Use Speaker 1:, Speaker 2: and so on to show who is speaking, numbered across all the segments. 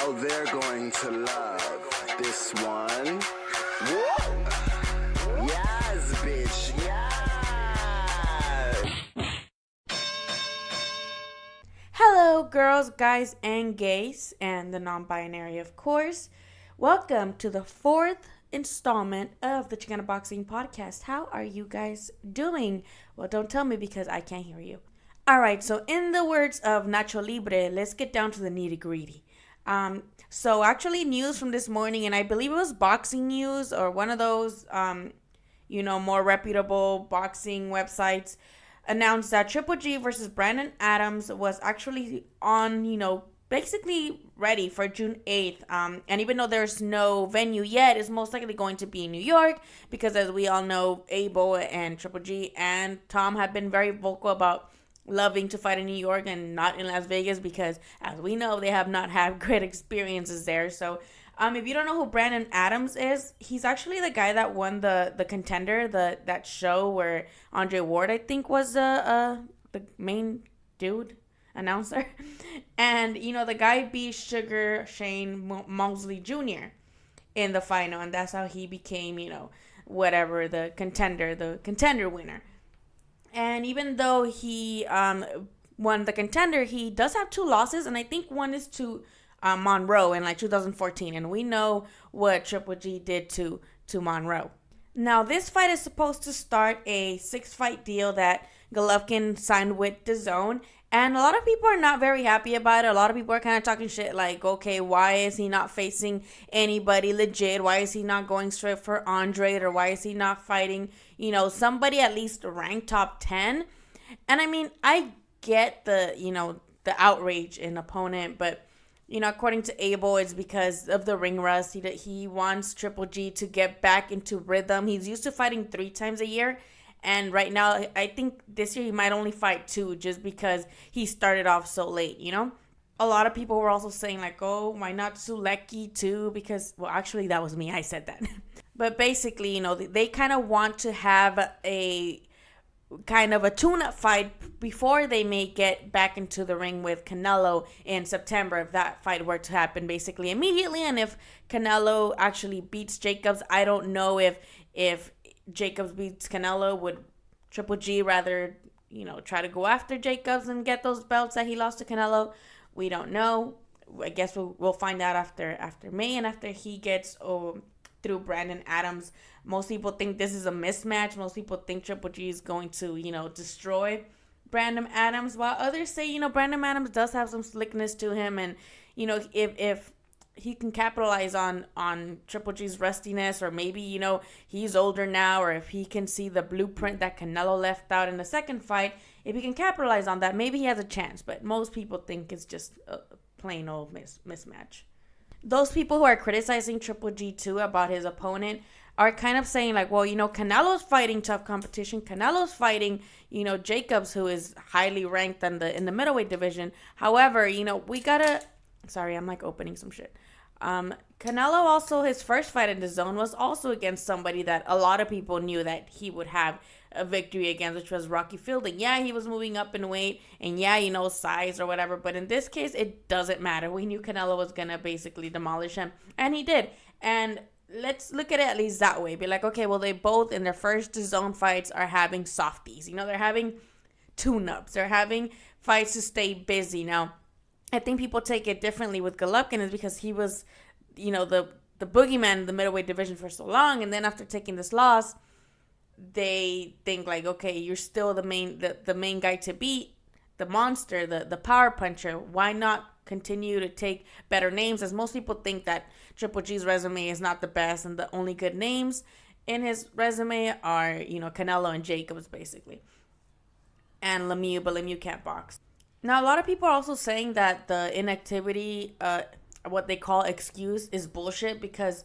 Speaker 1: how they're going to love this one. Whoa! Yes, bitch, yes!
Speaker 2: Hello, girls, guys, and gays, and the non-binary, of course. Welcome to the fourth installment of the Xicana.Boxing podcast. How are you guys doing? Well, don't tell me because I can't hear you. All right, so in the words of Nacho Libre, let's get down to the nitty-gritty. So actually news from this morning, and I believe it was Boxing News or one of those, more reputable boxing websites, announced that Triple G versus Brandon Adams was actually on, basically ready for June 8th. And even though there's no venue yet, it's most likely going to be in New York because, as we all know, Abel and Triple G and Tom have been very vocal about loving to fight in New York and not in Las Vegas because, as we know, they have not had great experiences there. So if you don't know who Brandon Adams is, he's actually the guy that won the Contender, that show where Andre Ward, I think, was the main dude announcer. And, the guy beat Sugar Shane Mosley Jr. in the final. And that's how he became, the contender winner. And even though he won the Contender, he does have two losses. And I think one is to Monroe in 2014. And we know what Triple G did to Monroe. Now, this fight is supposed to start a 6-fight deal that Golovkin signed with DAZN. And a lot of people are not very happy about it. A lot of people are kind of talking shit like, okay, why is he not facing anybody legit? Why is he not going straight for Andrade? Or why is he not fighting, somebody at least ranked top 10? And I mean, I get the outrage in opponent, but according to Abel, it's because of the ring rust. He wants Triple G to get back into rhythm. He's used to fighting 3 times a year. And right now, I think this year he might only fight 2 just because he started off so late, A lot of people were also saying oh, why not Sulecki too? Because, well, actually, that was me. I said that. But basically, they kind of want to have a kind of a tune-up fight before they may get back into the ring with Canelo in September, if that fight were to happen basically immediately. And if Canelo actually beats Jacobs, I don't know if Jacobs beats Canelo, would Triple G rather, try to go after Jacobs and get those belts that he lost to Canelo? We don't know. I guess we'll find out after May and after he gets through Brandon Adams. Most people think this is a mismatch. Most people think Triple G is going to, destroy Brandon Adams, while others say, Brandon Adams does have some slickness to him, and, if he can capitalize on Triple G's rustiness, or maybe, he's older now, or if he can see the blueprint that Canelo left out in the second fight, if he can capitalize on that, maybe he has a chance. But most people think it's just a plain old mismatch. Those people who are criticizing Triple G too about his opponent are kind of saying well, Canelo's fighting tough competition. Canelo's fighting, Jacobs, who is highly ranked in the middleweight division. However, we gotta... Sorry, I'm opening some shit. Canelo also, his first fight in DAZN was also against somebody that a lot of people knew that he would have a victory against, which was Rocky Fielding. Yeah, he was moving up in weight, and yeah, size or whatever. But in this case, it doesn't matter. We knew Canelo was going to basically demolish him, and he did. And let's look at it at least that way. Be okay, well, they both in their first DAZN fights are having softies. They're having tune-ups. They're having fights to stay busy. Now, I think people take it differently with Golovkin is because he was, the boogeyman in the middleweight division for so long. And then after taking this loss, they think okay, you're still the main guy to beat, the monster, the power puncher. Why not continue to take better names? As most people think that Triple G's resume is not the best, and the only good names in his resume are, Canelo and Jacobs, basically. And Lemieux, but Lemieux can't box. Now, a lot of people are also saying that the inactivity, what they call excuse, is bullshit because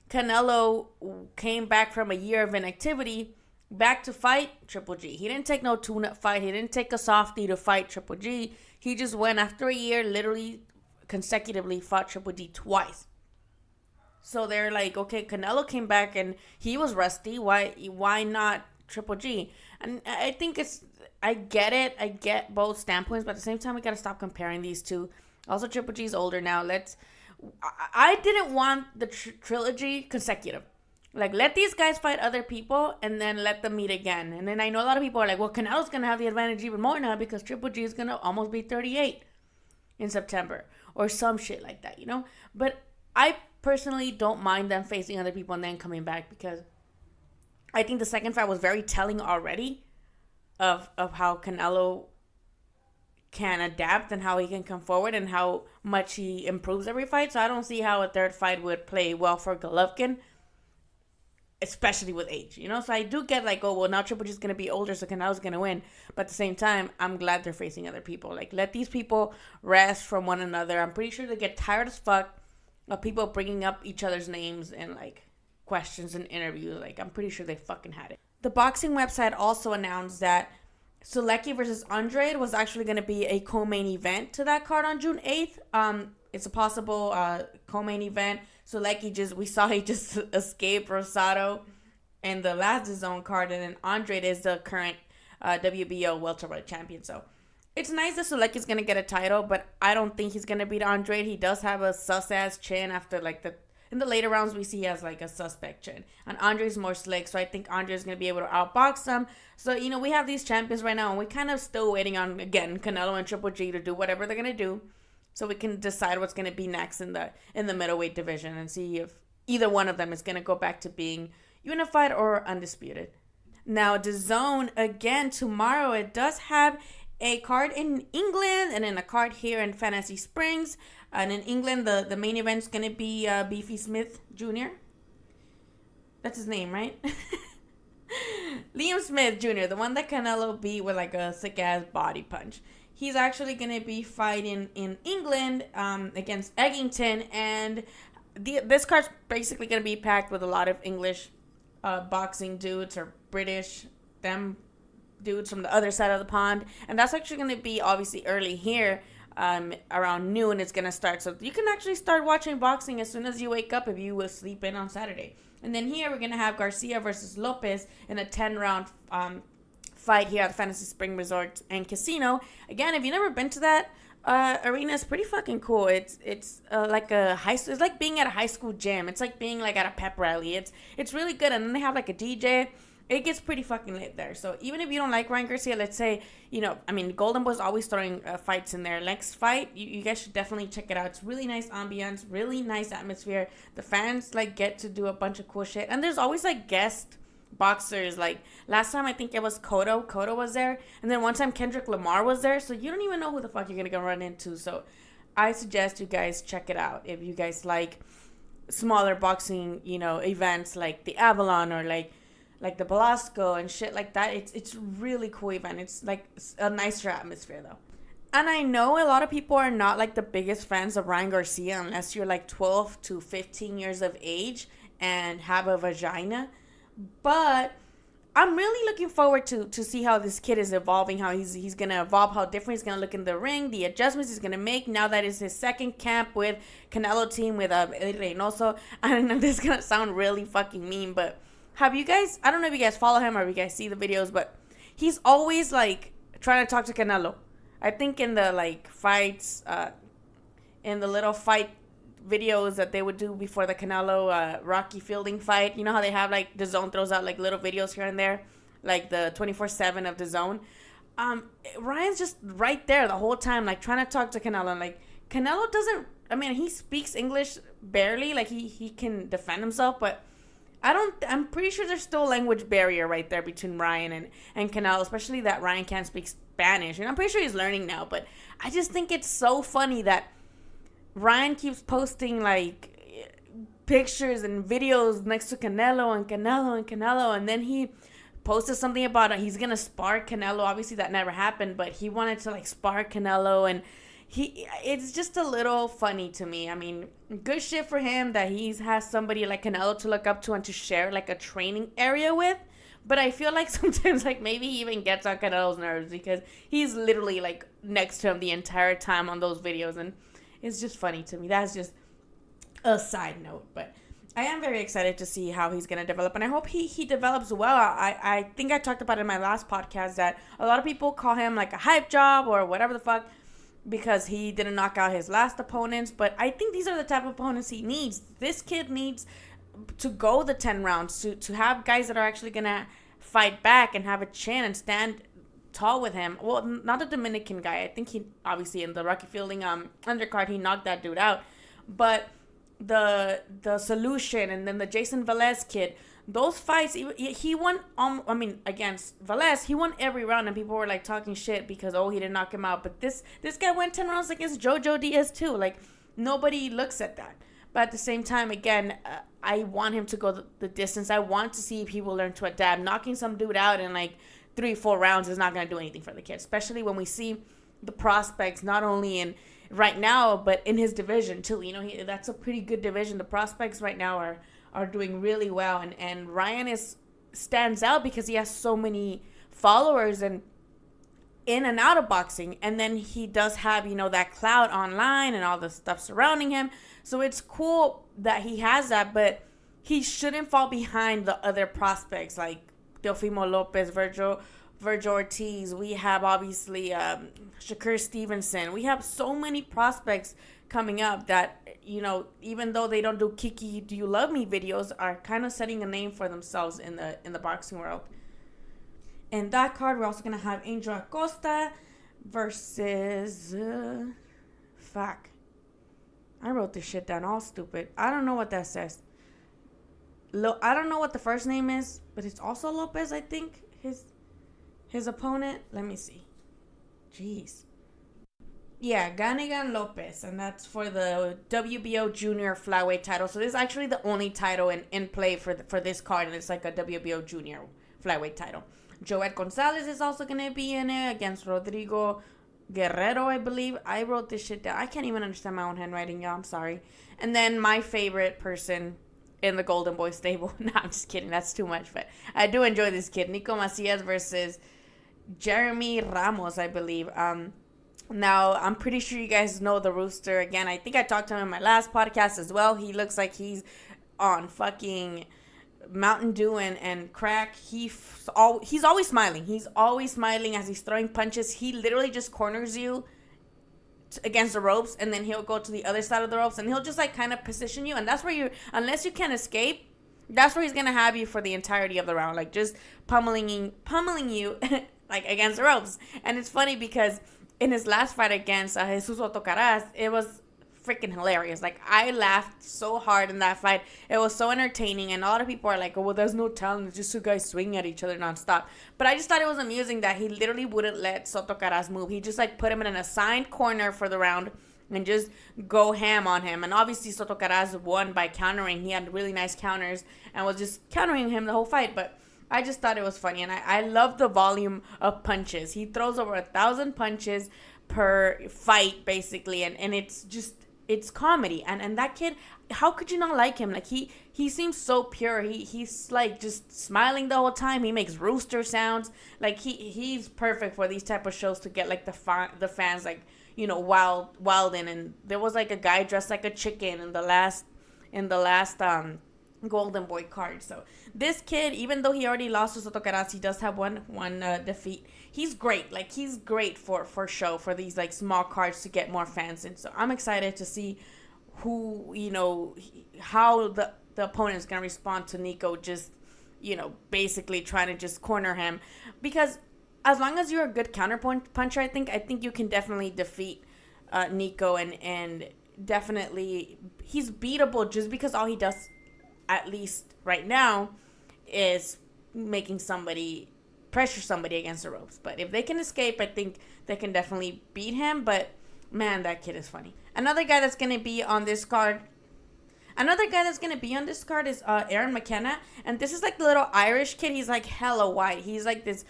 Speaker 2: Canelo came back from a year of inactivity back to fight Triple G. He didn't take no tune-up fight. He didn't take a softie to fight Triple G. He just went after a year, literally consecutively fought Triple G twice. So they're okay, Canelo came back and he was rusty. Why not Triple G? And I think I get it. I get both standpoints, but at the same time, we got to stop comparing these two. Also, Triple G's older now. I didn't want the trilogy consecutive. Like, let these guys fight other people and then let them meet again. And then I know a lot of people are like, well, Canelo's going to have the advantage even more now because Triple G is going to almost be 38 in September or some shit like that, you know? But I personally don't mind them facing other people and then coming back because I think the second fight was very telling already of how Canelo can adapt and how he can come forward and how much he improves every fight. So I don't see how a third fight would play well for Golovkin, especially with age, you know? So I do get like, oh, well, now Triple G is going to be older, so Canelo's going to win. But at the same time, I'm glad they're facing other people. Like, let these people rest from one another. I'm pretty sure they get tired as fuck of people bringing up each other's names and, like, questions and interviews. Like, I'm pretty sure they fucking had it. The boxing website also announced that Sulecki versus Andrade was actually going to be a co-main event to that card on June 8th. It's a possible co-main event. So like he just escaped Rosado in the last DAZN card, and then Andrade is the current WBO welterweight champion. So it's nice that Sulecki's gonna get a title, but I don't think he's gonna beat Andrade. He does have a sus ass chin after in the later rounds we see he has like a suspect chin, and Andre's more slick. So I think Andre's gonna be able to outbox him. So you know we have these champions right now, and we kind of still waiting on again Canelo and Triple G to do whatever they're gonna do. So we can decide what's going to be next in the middleweight division and see if either one of them is going to go back to being unified or undisputed. Now, DAZN, again, tomorrow, it does have a card in England and then a card here in Fantasy Springs. And in England, the main event is going to be Beefy Smith Jr. That's his name, right? Liam Smith Jr., the one that Canelo beat with like a sick-ass body punch. He's actually going to be fighting in England against Eggington. And this card's basically going to be packed with a lot of English boxing dudes or British, them dudes from the other side of the pond. And that's actually going to be obviously early here. Around noon it's going to start. So you can actually start watching boxing as soon as you wake up if you will sleep in on Saturday. And then here we're going to have Garcia versus Lopez in a 10-round fight here at Fantasy Spring Resort and Casino. Again, if you've never been to that arena, it's pretty fucking cool. It's like it's like being at a high school gym. It's like being like at a pep rally. It's really good. And then they have like a DJ. It gets pretty fucking lit there. So even if you don't like Ryan Garcia, let's say, you know, I mean, Golden Boy's always throwing fights in there. Next fight, you guys should definitely check it out. It's really nice ambience, really nice atmosphere. The fans like get to do a bunch of cool shit. And there's always like guest boxers. Like last time I think it was Cotto was there, and then one time Kendrick Lamar was there. So you don't even know who the fuck you're gonna go run into. So I suggest you guys check it out if you guys like smaller boxing, you know, events like the Avalon or like the Belasco and shit like that. It's really cool event. It's like a nicer atmosphere though. And I know a lot of people are not like the biggest fans of Ryan Garcia unless you're like 12 to 15 years of age and have a vagina. But I'm really looking forward to see how this kid is evolving, how he's going to evolve, how different he's going to look in the ring, the adjustments he's going to make now that it's his second camp with Canelo team with Eddie Reynoso. I know this is going to sound really fucking mean, but have you guys, I don't know if you guys follow him or if you guys see the videos, but he's always like trying to talk to Canelo. I think in the like fights, in the little fight videos that they would do before the Canelo Rocky Fielding fight. You know how they have like DAZN throws out like little videos here and there, like the 24/7 of DAZN. Ryan's just right there the whole time, like trying to talk to Canelo. And like Canelo doesn't, I mean, he speaks English barely, like he can defend himself, but I'm pretty sure there's still a language barrier right there between Ryan and Canelo, especially that Ryan can't speak Spanish. And I'm pretty sure he's learning now, but I just think it's so funny that Ryan keeps posting like pictures and videos next to Canelo, and then he posted something about he's gonna spar Canelo. Obviously that never happened, but he wanted to like spar Canelo, and it's just a little funny to me. I mean, good shit for him that he has somebody like Canelo to look up to and to share like a training area with. But I feel like sometimes like maybe he even gets on Canelo's nerves because he's literally like next to him the entire time on those videos, and it's just funny to me. That's just a side note. But I am very excited to see how he's going to develop. And I hope he develops well. I think I talked about it in my last podcast that a lot of people call him like a hype job or whatever the fuck. because he didn't knock out his last opponents. But I think these are the type of opponents he needs. This kid needs to go the 10 rounds, to have guys that are actually going to fight back and have a chin and stand tall with him. Well, not the Dominican guy. I think he, obviously, in the Rocky Fielding undercard, he knocked that dude out. But the Solution and then the Jason Velez kid, those fights, he won, against Velez, he won every round, and people were, like, talking shit because, he didn't knock him out. But this guy went 10 rounds against Jojo Diaz, too. Like, nobody looks at that. But at the same time, again, I want him to go the distance. I want to see if he will learn to adapt. Knocking some dude out in, like, 3-4 rounds is not going to do anything for the kid, especially when we see the prospects not only in right now, but in his division, too. That's a pretty good division. The prospects right now are doing really well. And Ryan stands out because he has so many followers and in and out of boxing. And then he does have, that clout online and all the stuff surrounding him. So it's cool that he has that, but he shouldn't fall behind the other prospects like Teofimo Lopez, Virgil Ortiz. We have, obviously, Shakur Stevenson. We have so many prospects coming up that, even though they don't do Kiki Do You Love Me videos, are kind of setting a name for themselves in the boxing world. In that card, we're also going to have Angel Acosta versus... I wrote this shit down all stupid. I don't know what that says. I don't know what the first name is, but it's also Lopez, I think. His opponent. Let me see. Jeez. Yeah, Ganigan Lopez, and that's for the WBO Junior Flyweight title. So this is actually the only title in play for this card, and it's like a WBO Junior Flyweight title. Joet Gonzalez is also going to be in it against Rodrigo Guerrero, I believe. I wrote this shit down. I can't even understand my own handwriting, y'all. I'm sorry. And then my favorite person in the Golden Boy stable. No, I'm just kidding. That's too much. But I do enjoy this kid. Nico Macias versus Jeremy Ramos, I believe. Now, I'm pretty sure you guys know the Rooster. Again, I think I talked to him in my last podcast as well. He looks like he's on fucking Mountain Dew and crack. He's always smiling. He's always smiling as he's throwing punches. He literally just corners you against the ropes, and then he'll go to the other side of the ropes, and he'll just like kind of position you, and that's where unless you can escape, that's where he's gonna have you for the entirety of the round, like just pummeling you like against the ropes. And it's funny because in his last fight against Jesus Otocaraz, it was freaking hilarious. Like, I laughed so hard in that fight. It was so entertaining, and a lot of people are like, oh, well, there's no talent, it's just two guys swinging at each other nonstop. But I just thought it was amusing that he literally wouldn't let Soto Caraz move. He just like put him in an assigned corner for the round and just go ham on him. And obviously Soto Caraz won by countering. He had really nice counters and was just countering him the whole fight. But I just thought it was funny, and I love the volume of punches. He throws over 1,000 punches per fight, basically, and it's comedy. And that kid, how could you not like him? Like, he seems so pure. He's like just smiling the whole time. He makes rooster sounds. Like, he's perfect for these type of shows to get like the fans like, wild in. And there was like a guy dressed like a chicken in the last Golden Boy card. So this kid, even though he already lost to Soto Caraz, he does have one defeat. He's great. Like, he's great for show, for these like small cards to get more fans in. So I'm excited to see who, how the opponent is going to respond to Nico just, basically trying to just corner him. Because as long as you're a good puncher, I think you can definitely defeat Nico, and definitely he's beatable just because all he does, at least right now, is making pressure somebody against the ropes. But if they can escape, I think they can definitely beat him. But man, that kid is funny. Another guy that's going to be on this card is Erin McKenna. And this is like the little Irish kid. He's like hella white. He's like this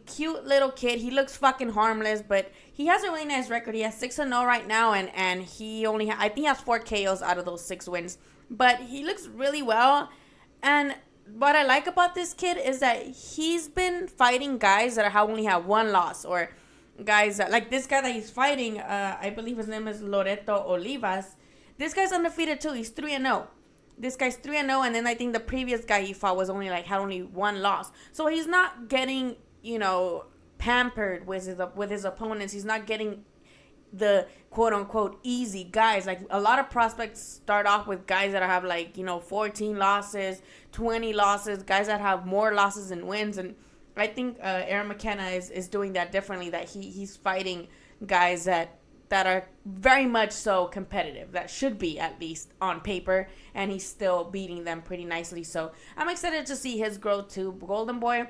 Speaker 2: cute little kid. He looks fucking harmless, but he has a really nice record. He has 6-0 right now, and he only I think he has 4 KOs out of those 6 wins. But he looks really well. And what I like about this kid is that he's been fighting guys that only have 1 loss, or guys that, like this guy that he's fighting, I believe his name is Loreto Olivas. This guy's undefeated too. He's 3-0. This guy's 3-0, and then I think the previous guy he fought had only 1 loss. So he's not getting, pampered with his opponents. He's not getting the quote unquote easy guys. Like a lot of prospects start off with guys that have like, 14 losses, 20 losses, guys that have more losses than wins. And I think Erin McKenna is doing that differently, that he's fighting guys that are very much so competitive, that should be at least on paper, and he's still beating them pretty nicely. So I'm excited to see his growth too. Golden Boy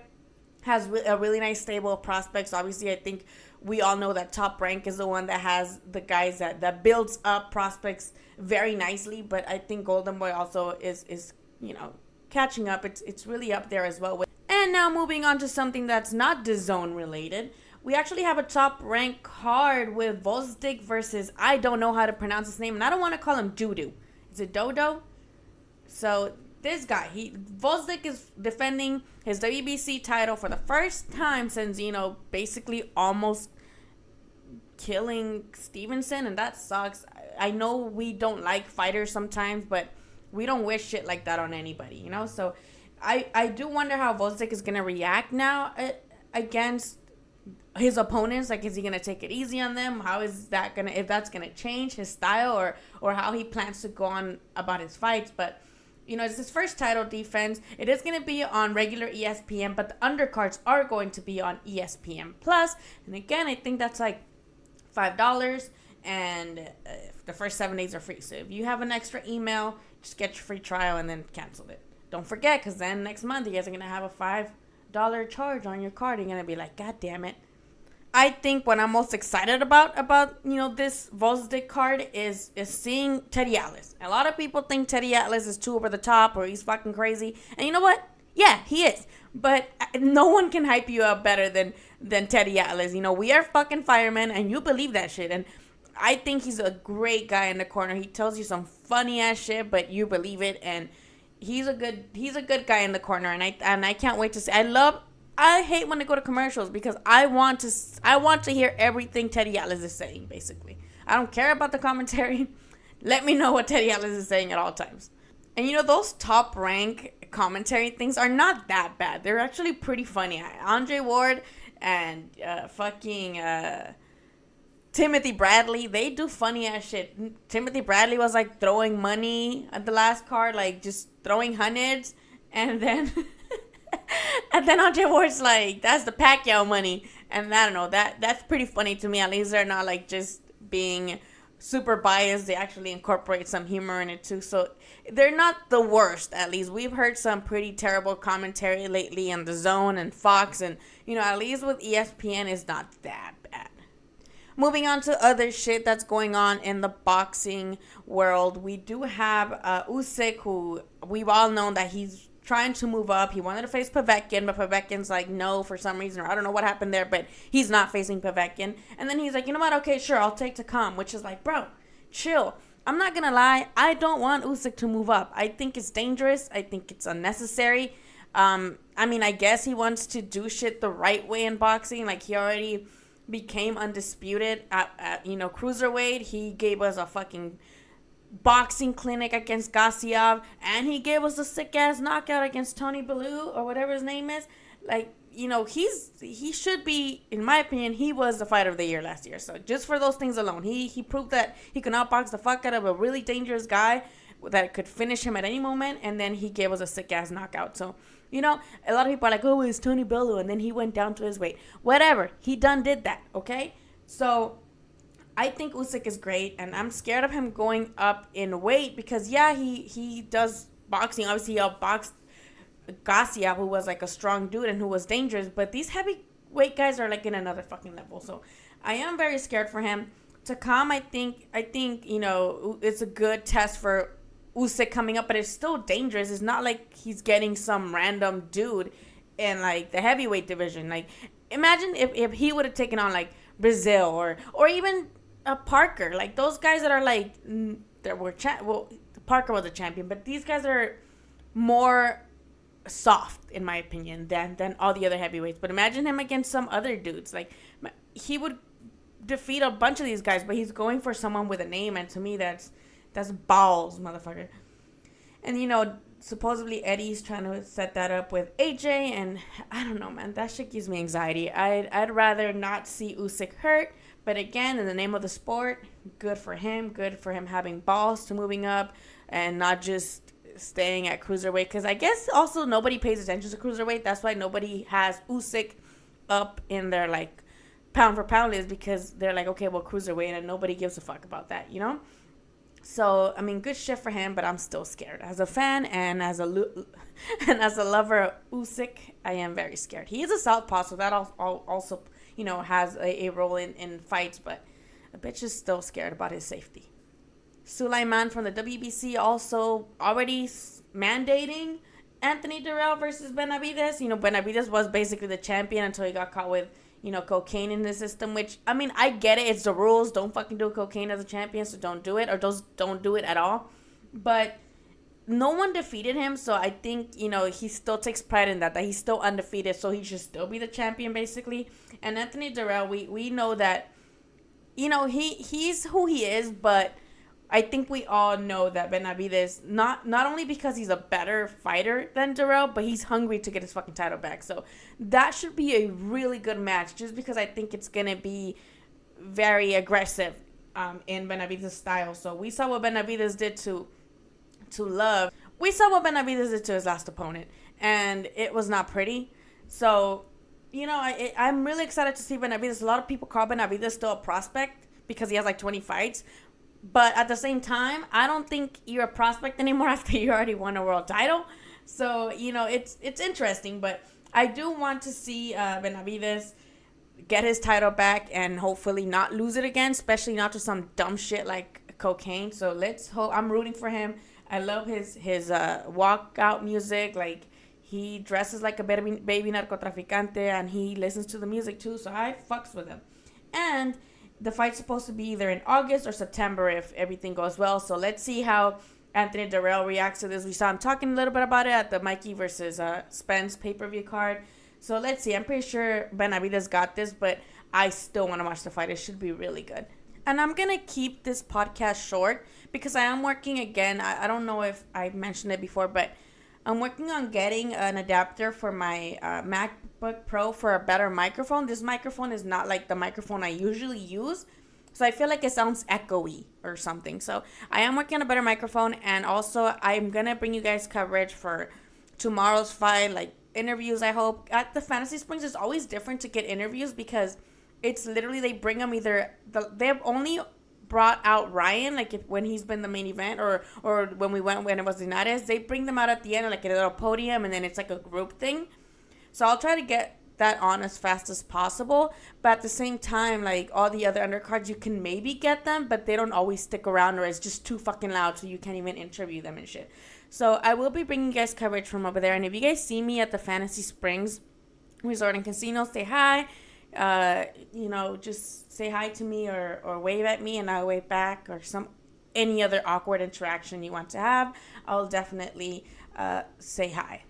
Speaker 2: has a really nice stable of prospects. Obviously, I think we all know that Top Rank is the one that has the guys that builds up prospects very nicely, but I think Golden Boy also is catching up. It's really up there as well. And now moving on to something that's not DAZN related. We actually have a Top Rank card with Lucic versus, I don't know how to pronounce his name, and I don't want to call him Judo. Is it Dodo? So this guy, Lucic is defending his WBC title for the first time since, basically almost killing Stevenson, and that sucks. I know we don't like fighters sometimes, but we don't wish shit like that on anybody, So I do wonder how Lucic is going to react now against his opponents. Like, is he gonna take it easy on them? How is that gonna, if that's gonna change his style or how he plans to go on about his fights? But it's his first title defense. It is gonna be on regular ESPN, but the undercards are going to be on ESPN Plus. And again, I think that's like $5, and the first 7 days are free. So if you have an extra email, just get your free trial and then cancel it. Don't forget, because then next month you guys are gonna have a $5 charge on your card. You're gonna be like, God damn it. I think what I'm most excited about this Lucic card is seeing Teddy Atlas. A lot of people think Teddy Atlas is too over the top or he's fucking crazy. And you know what? Yeah, he is. But no one can hype you up better than Teddy Atlas. We are fucking firemen, and you believe that shit. And I think he's a great guy in the corner. He tells you some funny ass shit, but you believe it. And he's a good guy in the corner. And I can't wait to see. I hate when they go to commercials because I want to hear everything Teddy Atlas is saying, basically. I don't care about the commentary. Let me know what Teddy Atlas is saying at all times. And those Top Rank commentary things are not that bad. They're actually pretty funny. Andre Ward and Timothy Bradley, they do funny ass shit. Timothy Bradley was like throwing money at the last card, like just throwing hundreds, and then and then Andre Ward's like, that's the Pacquiao money. And I don't know, that's pretty funny to me. At least they're not like just being super biased. They actually incorporate some humor in it too. So they're not the worst, at least. We've heard some pretty terrible commentary lately on DAZN and Fox. And, at least with ESPN, it's not that bad. Moving on to other shit that's going on in the boxing world. We do have Lucic, who we've all known that he's trying to move up. He wanted to face Povetkin, but Povetkin's like, no, for some reason, or I don't know what happened there, but he's not facing Povetkin. And then he's like, you know what? Okay, sure, I'll take Takam, which is like, bro, chill. I'm not going to lie. I don't want Lucic to move up. I think it's dangerous. I think it's unnecessary. I guess he wants to do shit the right way in boxing. Like, he already became undisputed at cruiserweight. He gave us a fucking boxing clinic against Gassiev, and he gave us a sick ass knockout against Tony Bellew or whatever his name is. Like, he should be, in my opinion, he was the fighter of the year last year. So just for those things alone, he proved that he could outbox the fuck out of a really dangerous guy that could finish him at any moment, and then he gave us a sick ass knockout. So a lot of people are like, oh, it's Tony Bellew, and then he went down to his weight. Whatever, he did that. Okay, so I think Lucic is great, and I'm scared of him going up in weight because, yeah, he does boxing. Obviously, he outboxed Gassiev, who was like a strong dude and who was dangerous, but these heavyweight guys are like in another fucking level. So I am very scared for him. Takam, I think it's a good test for Lucic coming up, but it's still dangerous. It's not like he's getting some random dude in like the heavyweight division. Like, imagine if he would have taken on like Brazil or even Parker, like those guys that are like Parker was a champion, but these guys are more soft in my opinion than all the other heavyweights. But imagine him against some other dudes. Like, he would defeat a bunch of these guys, but he's going for someone with a name, and to me that's balls, motherfucker. And supposedly Eddie's trying to set that up with AJ, and I don't know, man, that shit gives me anxiety. I'd rather not see Lucic hurt, But again, in the name of the sport, good for him. Good for him having balls to moving up and not just staying at cruiserweight. Because I guess also nobody pays attention to cruiserweight. That's why nobody has Usyk up in their, like, pound for pound list, because they're like, okay, well, cruiserweight, and nobody gives a fuck about that, you know? So, I mean, good shit for him, but I'm still scared. As a fan and as a lover of Usyk, I am very scared. He is a southpaw, so that also you know, has a role in fights, but a bitch is still scared about his safety. Sulaiman from the WBC also already mandating Anthony Terrell versus Benavidez. You know, Benavidez was basically the champion until he got caught with, you know, cocaine in the system, which, I mean, I get it. It's the rules. Don't fucking do cocaine as a champion, so don't do it, or don't do it at all. But no one defeated him, so I think, you know, he still takes pride in that he's still undefeated, so he should still be the champion, basically. And Anthony Terrell, we know that, you know, he's who he is, but I think we all know that Benavidez, not only because he's a better fighter than Terrell, but he's hungry to get his fucking title back. So that should be a really good match, just because I think it's going to be very aggressive in Benavidez' style. So we saw what Benavidez did to Love. We saw what Benavidez did to his last opponent, and it was not pretty. So, you know, I'm really excited to see Benavidez. A lot of people call Benavidez still a prospect because he has like 20 fights. But at the same time, I don't think you're a prospect anymore after you already won a world title. So, you know, it's interesting. But I do want to see Benavidez get his title back and hopefully not lose it again, especially not to some dumb shit like cocaine. So let's hope. I'm rooting for him. I love his walkout music. Like, he dresses like a baby narcotraficante, and he listens to the music too. So I fucks with him. And the fight's supposed to be either in August or September if everything goes well. So let's see how Anthony Terrell reacts to this. We saw him talking a little bit about it at the Mikey versus Spence pay-per-view card. So let's see. I'm pretty sure Benavidez got this, but I still want to watch the fight. It should be really good. And I'm going to keep this podcast short because I am working again. I don't know if I mentioned it before, but I'm working on getting an adapter for my MacBook Pro for a better microphone. This microphone is not like the microphone I usually use, so I feel like it sounds echoey or something. So I am working on a better microphone, and also I'm going to bring you guys coverage for tomorrow's fight, like interviews, I hope. At the Fantasy Springs, it's always different to get interviews because it's literally they bring them they've only brought out Ryan, like when he's been the main event, or when we went when it was Linares, they bring them out at the end, like at a little podium, and then it's like a group thing. So I'll try to get that on as fast as possible, but at the same time, like all the other undercards, you can maybe get them, but they don't always stick around, or it's just too fucking loud, so you can't even interview them and shit. So I will be bringing you guys coverage from over there, and if you guys see me at the Fantasy Springs Resort and Casino, say hi. You know, just say hi to me or wave at me and I'll wave back, or any other awkward interaction you want to have. I'll definitely say hi.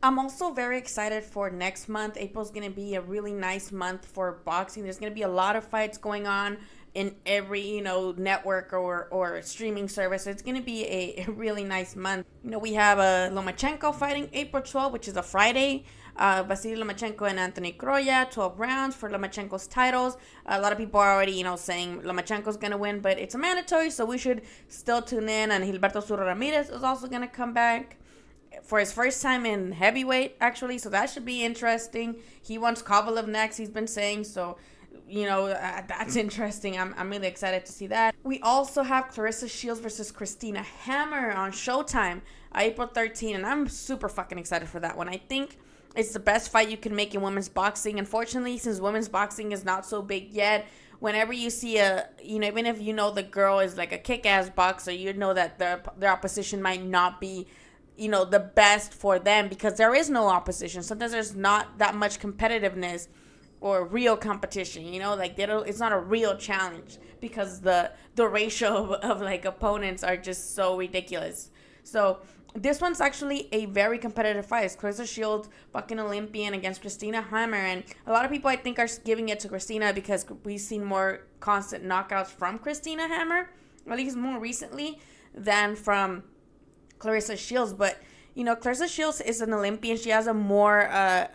Speaker 2: I'm also very excited for next month. April's going to be a really nice month for boxing. There's going to be a lot of fights going on in every, you know, network or streaming service. It's going to be a really nice month. You know, we have Lomachenko fighting April 12th, which is a Friday. Vasily Lomachenko and Anthony Croya, 12 rounds for Lomachenko's titles. A lot of people are already, you know, saying Lomachenko's going to win, but it's a mandatory, so we should still tune in. And Gilberto Surro Ramirez is also going to come back for his first time in heavyweight, actually, so that should be interesting. He wants Kovalev next, he's been saying, so, you know, that's interesting. I'm really excited to see that. We also have Clarissa Shields versus Christina Hammer on Showtime, April 13th, and I'm super fucking excited for that one. I think it's the best fight you can make in women's boxing. Unfortunately, since women's boxing is not so big yet, whenever you see even if you know the girl is like a kick-ass boxer, you know that their opposition might not be, you know, the best for them because there is no opposition. Sometimes there's not that much competitiveness or real competition, you know, like it's not a real challenge because the ratio of like opponents are just so ridiculous. So this one's actually a very competitive fight. It's Clarissa Shields, fucking Olympian, against Christina Hammer. And a lot of people, I think, are giving it to Christina because we've seen more constant knockouts from Christina Hammer, at least more recently, than from Clarissa Shields. But, Clarissa Shields is an Olympian. She has a more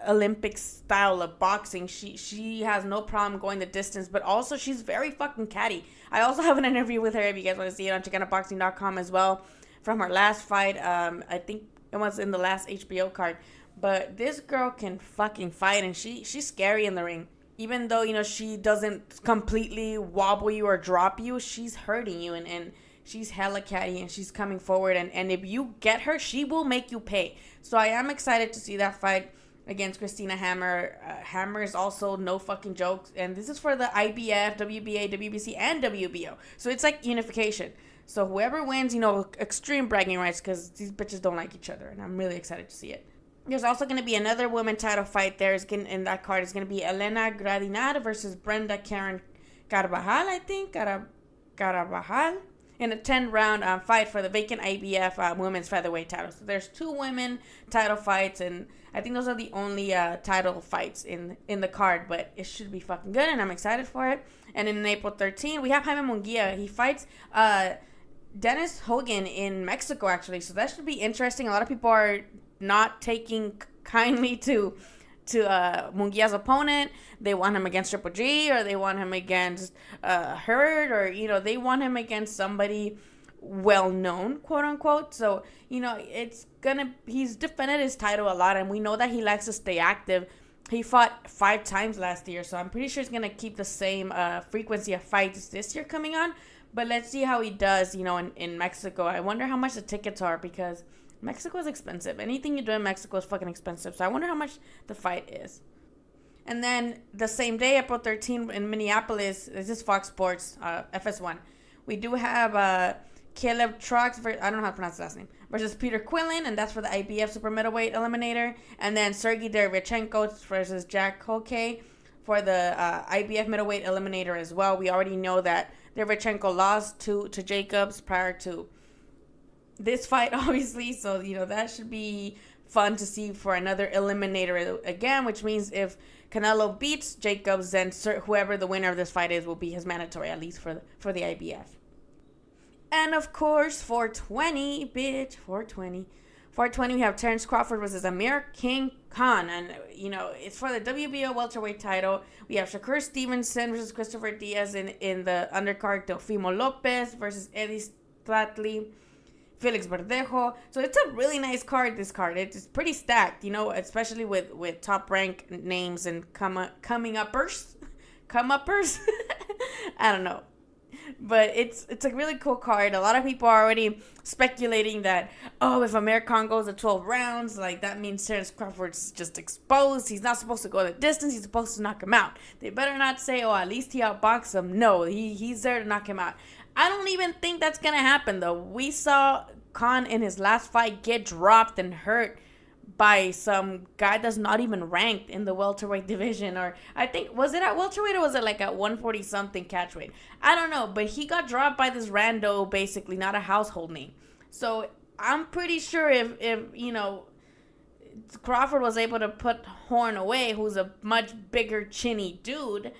Speaker 2: Olympic style of boxing. She has no problem going the distance, but also she's very fucking catty. I also have an interview with her if you guys want to see it on Xicana.Boxing.com as well from her last fight. I think it was in the last HBO card. But this girl can fucking fight, and she's scary in the ring. Even though, she doesn't completely wobble you or drop you, she's hurting you, and she's hella catty, and she's coming forward. And if you get her, she will make you pay. So I am excited to see that fight against Christina Hammer. Hammer is also no fucking jokes. And this is for the IBF, WBA, WBC, and WBO. So it's like unification. So whoever wins, extreme bragging rights, because these bitches don't like each other. And I'm really excited to see it. There's also going to be another women title fight in that card. It's going to be Elena Gradinar versus Brenda Karen Carvajal, I think. Carvajal. In a 10-round fight for the vacant IBF women's featherweight title. So there's 2 women title fights, and I think those are the only title fights in the card. But it should be fucking good, and I'm excited for it. And in April 13, we have Jaime Munguia. He fights Dennis Hogan in Mexico, actually. So that should be interesting. A lot of people are not taking kindly to Munguia's opponent. They want him against Triple G, or they want him against Hurd, or they want him against somebody well known, quote unquote. So he's defended his title a lot, and we know that he likes to stay active. He fought 5 times last year, so I'm pretty sure he's gonna keep the same frequency of fights this year coming on. But let's see how he does, in Mexico. I wonder how much the tickets are, because Mexico is expensive. Anything you do in Mexico is fucking expensive. So I wonder how much the fight is. And then the same day, April 13th in Minneapolis, this is Fox Sports, FS1. We do have Caleb Trucks, I don't know how to pronounce his last name, versus Peter Quillen, and that's for the IBF super middleweight eliminator. And then Sergey Derevchenko versus Jack Hoke for the IBF middleweight eliminator as well. We already know that Derevchenko lost to Jacobs prior to this fight, obviously. So, that should be fun to see for another eliminator again, which means if Canelo beats Jacobs, then whoever the winner of this fight is will be his mandatory, at least for the IBF. And of course, 420, bitch, 420. 420, we have Terrence Crawford versus Amir King Khan. And, it's for the WBO welterweight title. We have Shakur Stevenson versus Christopher Diaz in the undercard. Teofimo Lopez versus Eddie Stradley. Felix Verdejo. So it's a really nice card, this card. It's pretty stacked, especially with top rank names and coming uppers. I don't know. But it's a really cool card. A lot of people are already speculating that, if Amir Khan goes to 12 rounds, that means Terrence Crawford's just exposed. He's not supposed to go the distance. He's supposed to knock him out. They better not say, at least he outboxed him. No, he's there to knock him out. I don't even think that's going to happen, though. We saw Khan in his last fight get dropped and hurt by some guy that's not even ranked in the welterweight division. Or I think, was it at welterweight or was it at 140-something catchweight? I don't know, but he got dropped by this rando, basically, not a household name. So I'm pretty sure if Crawford was able to put Horn away, who's a much bigger, chinny dude,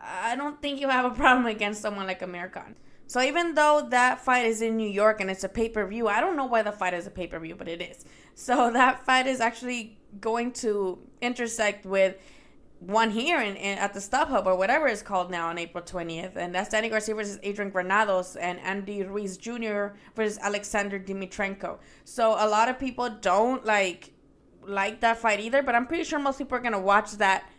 Speaker 2: I don't think you have a problem against someone like Amir Khan. So even though that fight is in New York and it's a pay-per-view, I don't know why the fight is a pay-per-view, but it is. So that fight is actually going to intersect with one here at the StubHub or whatever it's called now on April 20th. And that's Danny Garcia versus Adrian Granados and Andy Ruiz Jr. versus Alexander Dimitrenko. So a lot of people don't like that fight either, but I'm pretty sure most people are going to watch that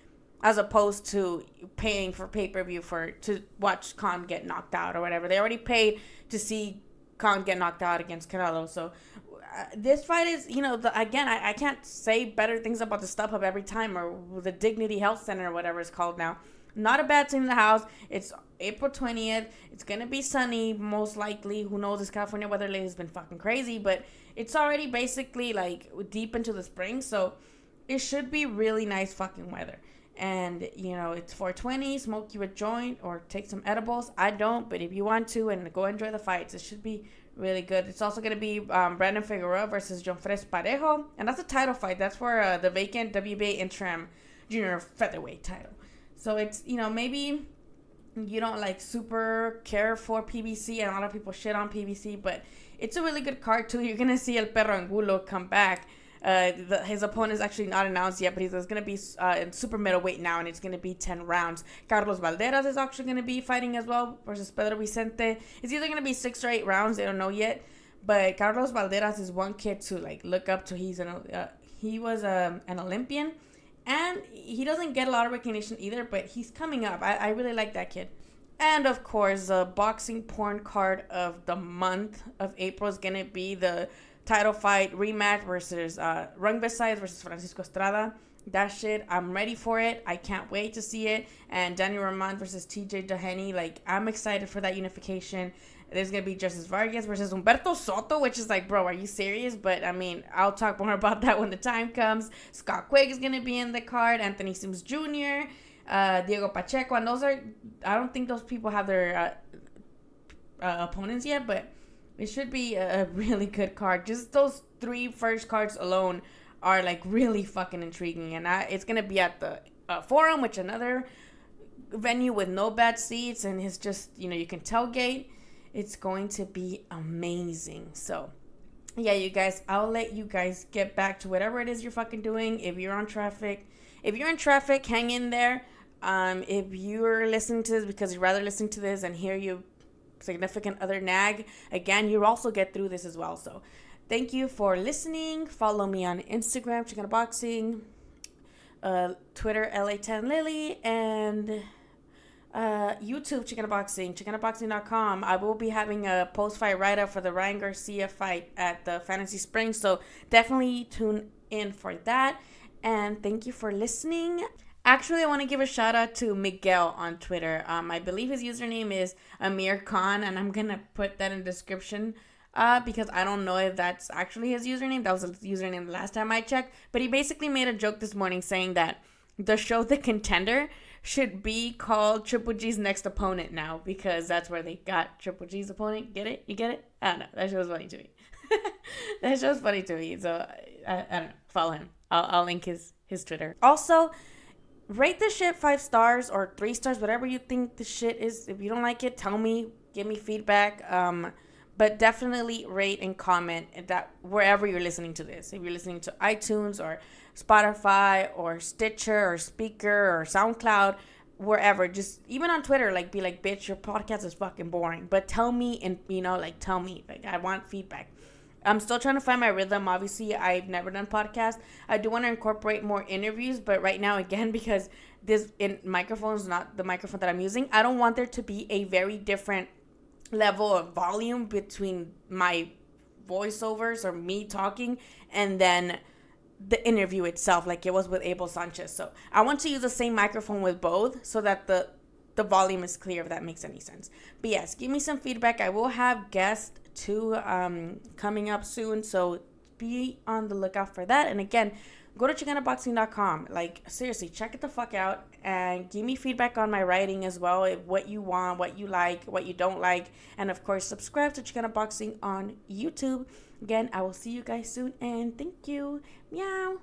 Speaker 2: as opposed to paying for pay-per-view to watch Khan get knocked out or whatever. They already paid to see Khan get knocked out against Canelo. So this fight is, again, I can't say better things about the StubHub every time, or the Dignity Health Center or whatever it's called now. Not a bad team in the house. It's April 20th. It's going to be sunny, most likely. Who knows? This California weather lately has been fucking crazy, but it's already basically deep into the spring. So it should be really nice fucking weather. And, it's 420, smoke you a joint or take some edibles. I don't, but if you want to and go enjoy the fights, it should be really good. It's also going to be Brandon Figueroa versus Jonfres Parejo. And that's a title fight. That's for the vacant WBA interim junior featherweight title. So it's, maybe you don't super care for PBC, and a lot of people shit on PBC, but it's a really good card too. You're gonna see El Perro Angulo come back. His opponent is actually not announced yet, but he's going to be in super middleweight now, and it's going to be 10 rounds. Carlos Valderas is actually going to be fighting as well versus Pedro Vicente. It's either going to be 6 or 8 rounds. They don't know yet. But Carlos Valderas is one kid to like look up to. He was an Olympian, and he doesn't get a lot of recognition either, but he's coming up. I really like that kid. And of course, the boxing porn card of the month of April is going to be the title fight rematch versus Rung Besides versus Francisco Estrada. That shit, I'm ready for it. I can't wait to see it. And Daniel Roman versus TJ Doheny, like, I'm excited for that unification. There's going to be Justice Vargas versus Humberto Soto, which is like, bro, are you serious? But, I mean, I'll talk more about that when the time comes. Scott Quigg is going to be in the card. Anthony Sims Jr., Diego Pacheco. And those are, I don't think those people have their opponents yet, but it should be a really good card. Just those 3 first cards alone are, like, really fucking intriguing. And it's going to be at the Forum, which another venue with no bad seats. And it's just, you can tailgate. It's going to be amazing. So, yeah, you guys, I'll let you guys get back to whatever it is you're fucking doing. If you're in traffic, hang in there. If you're listening to this because you'd rather listen to this and hear your significant other nag, again, you also get through this as well. So thank you for listening. Follow me on Instagram, Xicana.Boxing, Twitter, LA10Lily, and YouTube, Xicana.Boxing, Xicana.Boxing.com. I will be having a post-fight write-up for the Ryan Garcia fight at the Fantasy Springs, so definitely tune in for that. And thank you for listening. Actually, I want to give a shout out to Miguel on Twitter. I believe his username is Amir Khan, and I'm going to put that in the description because I don't know if that's actually his username. That was his username the last time I checked. But he basically made a joke this morning saying that the show The Contender should be called Triple G's next opponent now because that's where they got Triple G's opponent. Get it? You get it? I don't know. That show was funny to me. That show's funny to me. So I don't know. Follow him. I'll link his Twitter. Also, rate the shit 5 stars or 3 stars, whatever you think the shit is. If you don't like it, tell me, give me feedback. But definitely rate and comment that wherever you're listening to this. If you're listening to iTunes or Spotify or Stitcher or Speaker or SoundCloud, wherever, just even on Twitter, like be like, bitch, your podcast is fucking boring. But tell me, and tell me, like, I want feedback. I'm still trying to find my rhythm. Obviously, I've never done podcasts. I do want to incorporate more interviews, but right now, again, because this microphone is not the microphone that I'm using, I don't want there to be a very different level of volume between my voiceovers or me talking and then the interview itself, like it was with Abel Sanchez. So I want to use the same microphone with both so that the volume is clear, if that makes any sense. But yes, give me some feedback. I will have guests too coming up soon, so be on the lookout for that. And again, go to Xicana.Boxing.com. Like, seriously, check it the fuck out and give me feedback on my writing as well, what you want, what you like, what you don't like, and of course subscribe to Xicana.Boxing on YouTube. Again, I will see you guys soon, and thank you. Meow.